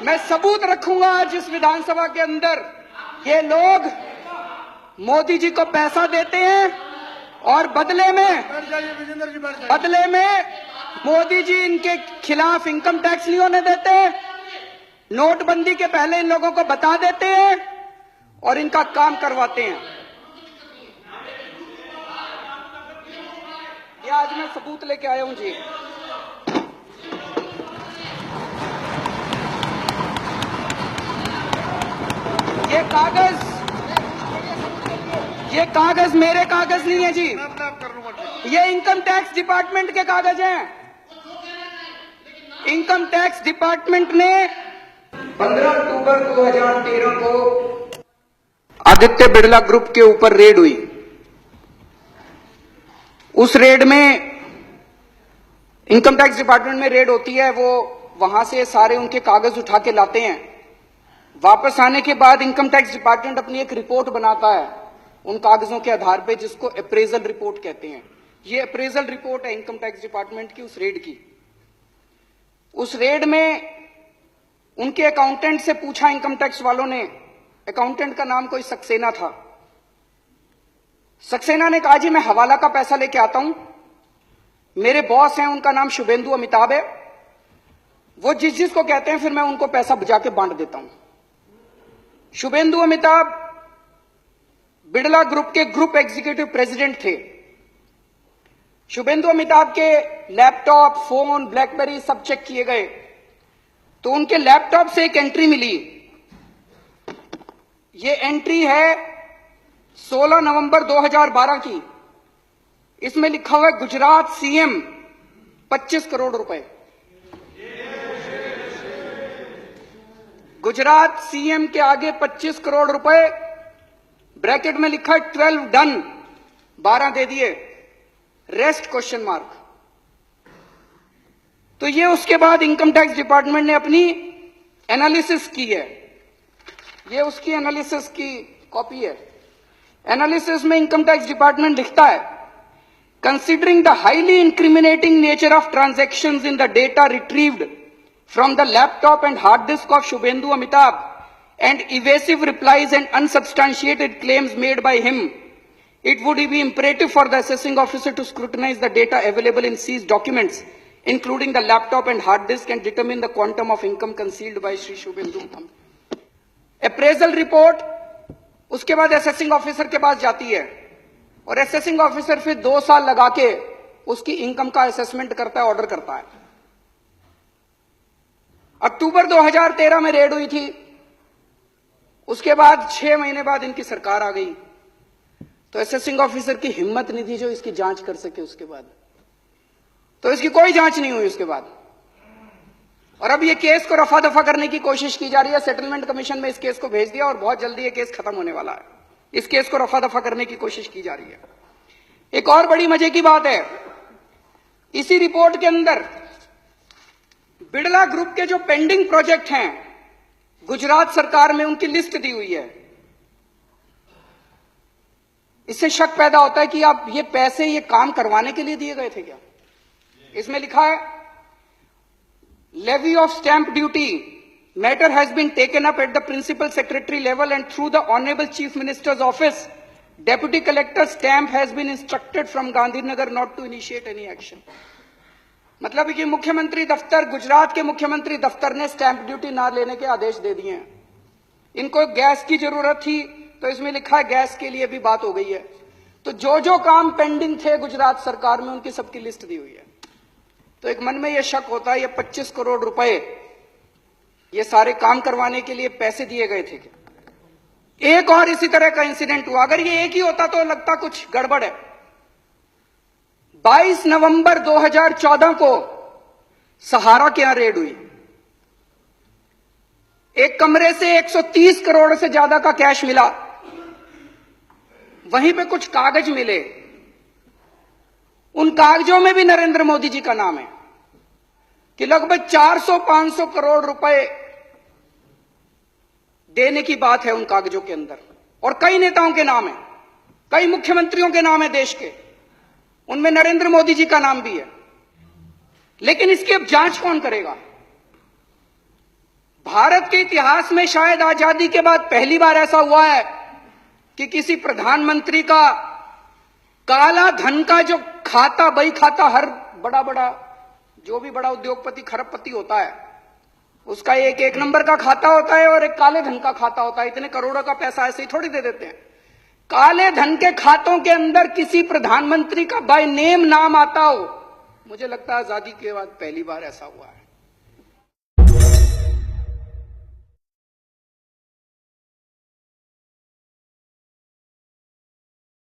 मैं सबूत रखूंगा आज इस विधानसभा के अंदर। ये लोग मोदी जी को पैसा देते हैं और बदले में मोदी जी इनके खिलाफ इनकम टैक्स नहीं होने देते, नोटबंदी के पहले इन लोगों को बता देते हैं और इनका काम करवाते हैं। ये आज मैं सबूत लेके आया हूं जी। ये कागज मेरे कागज नहीं है जी, ये इनकम टैक्स डिपार्टमेंट के कागज हैं। इनकम टैक्स डिपार्टमेंट ने 15 अक्टूबर 2013 को आदित्य बिड़ला ग्रुप के ऊपर रेड हुई। उस रेड में इनकम टैक्स डिपार्टमेंट में रेड होती है, वो वहां से सारे उनके कागज उठा के लाते हैं। वापस आने के बाद इनकम टैक्स डिपार्टमेंट अपनी एक रिपोर्ट बनाता है उन कागजों के आधार पे, जिसको अप्रेजल रिपोर्ट कहते हैं। ये अप्रेजल रिपोर्ट है इनकम टैक्स डिपार्टमेंट की उस रेड की। उस रेड में उनके अकाउंटेंट से पूछा इनकम टैक्स वालों ने, अकाउंटेंट का नाम कोई सक्सेना था। सक्सेना ने कहा जी मैं हवाला का पैसा लेके आता हूं, मेरे बॉस हैं उनका नाम शुभेंदु अमिताभ है, वो जिस जिसको कहते हैं फिर मैं उनको पैसा जाके बांट देता हूं। शुभेंदु अमिताभ बिड़ला ग्रुप के ग्रुप एग्जीक्यूटिव प्रेसिडेंट थे। शुभेंदु अमिताभ के लैपटॉप, फोन, ब्लैकबेरी सब चेक किए गए तो उनके लैपटॉप से एक एंट्री मिली। ये एंट्री है 16 नवंबर 2012 की। इसमें लिखा हुआ है गुजरात सीएम 25 करोड़ रुपए। गुजरात सीएम के आगे 25 करोड़ रुपए, ब्रैकेट में लिखा है 12 डन, 12 दे दिए, रेस्ट क्वेश्चन मार्क। तो ये उसके बाद इनकम टैक्स डिपार्टमेंट ने अपनी एनालिसिस की है। ये उसकी एनालिसिस की कॉपी है। एनालिसिस में इनकम टैक्स डिपार्टमेंट लिखता है, considering the highly incriminating nature of transactions in the data retrieved from the laptop and hard disk of Shubhendu Amitabh and evasive replies and unsubstantiated claims made by him, it would be imperative for the assessing officer to scrutinize the data available in seized documents, including the laptop and hard disk, and determine the quantum of income concealed by Shri Shubhendu. Appraisal report उसके बाद assessing officer के पास जाती है और assessing officer फिर 2 साल लगा के उसकी इनकम का असेसमेंट करता है, ऑर्डर करता है। अक्टूबर 2013 में रेड हुई थी। उसके बाद 6 महीने बाद इनकी सरकार आ गई तो असेसिंग ऑफिसर की हिम्मत नहीं थी जो इसकी जांच कर सके। उसके बाद तो इसकी कोई जांच नहीं हुई उसके बाद। और अब ये केस को रफा दफा करने की कोशिश की जा रही है। सेटलमेंट कमीशन में इस केस को भेज दिया और बहुत जल्दी ये केस खत्म होने वाला है। इस केस को रफा दफा करने की कोशिश की जा रही है। एक और बड़ी मजे की बात है, इसी रिपोर्ट के अंदर बिड़ला ग्रुप के जो पेंडिंग प्रोजेक्ट हैं गुजरात सरकार में, उनकी लिस्ट दी हुई है। इससे शक पैदा होता है कि आप ये पैसे ये काम करवाने के लिए दिए गए थे क्या। इसमें लिखा है, levy of stamp duty matter has been taken up at the principal secretary level and through the honourable chief minister's office, deputy collector stamp has been instructed from Gandhinagar not to initiate any action. मतलब कि मुख्यमंत्री दफ्तर, गुजरात के मुख्यमंत्री दफ्तर ने stamp duty ना लेने के आदेश दे दिए हैं। इनको गैस की जरूरत थी तो इसमें लिखा है गैस के लिए भी बात हो गई है। तो जो जो काम पेंडिंग थे गुजरात सरकार में उनकी सबकी लिस्ट दी हुई है। तो एक मन में यह शक होता है ये 25 करोड़ रुपए ये सारे काम करवाने के लिए पैसे दिए गए थे क्या। एक और इसी तरह का इंसिडेंट हुआ। अगर ये एक ही होता तो लगता कुछ गड़बड़ है। 22 नवंबर 2014 को सहारा के यहां रेड हुई। एक कमरे से 130 करोड़ से ज्यादा का कैश मिला। वहीं पे कुछ कागज मिले, उन कागजों में भी नरेंद्र मोदी जी का नाम है कि लगभग 400-500 करोड़ रुपए देने की बात है उन कागजों के अंदर। और कई नेताओं के नाम है, कई मुख्यमंत्रियों के नाम है देश के, उनमें नरेंद्र मोदी जी का नाम भी है। लेकिन इसकी अब जांच कौन करेगा। भारत के इतिहास में शायद आजादी के बाद पहली बार ऐसा हुआ है कि किसी प्रधानमंत्री का काला धन का जो खाता, बही खाता, हर बड़ा बड़ा जो भी बड़ा उद्योगपति खरबपति होता है उसका एक नंबर का खाता होता है और एक काले धन का खाता होता है। इतने करोड़ों का पैसा ऐसे ही थोड़ी दे देते हैं। काले धन के खातों के अंदर किसी प्रधानमंत्री का बाय नेम नाम आता हो, मुझे लगता है आजादी के बाद पहली बार ऐसा हुआ है।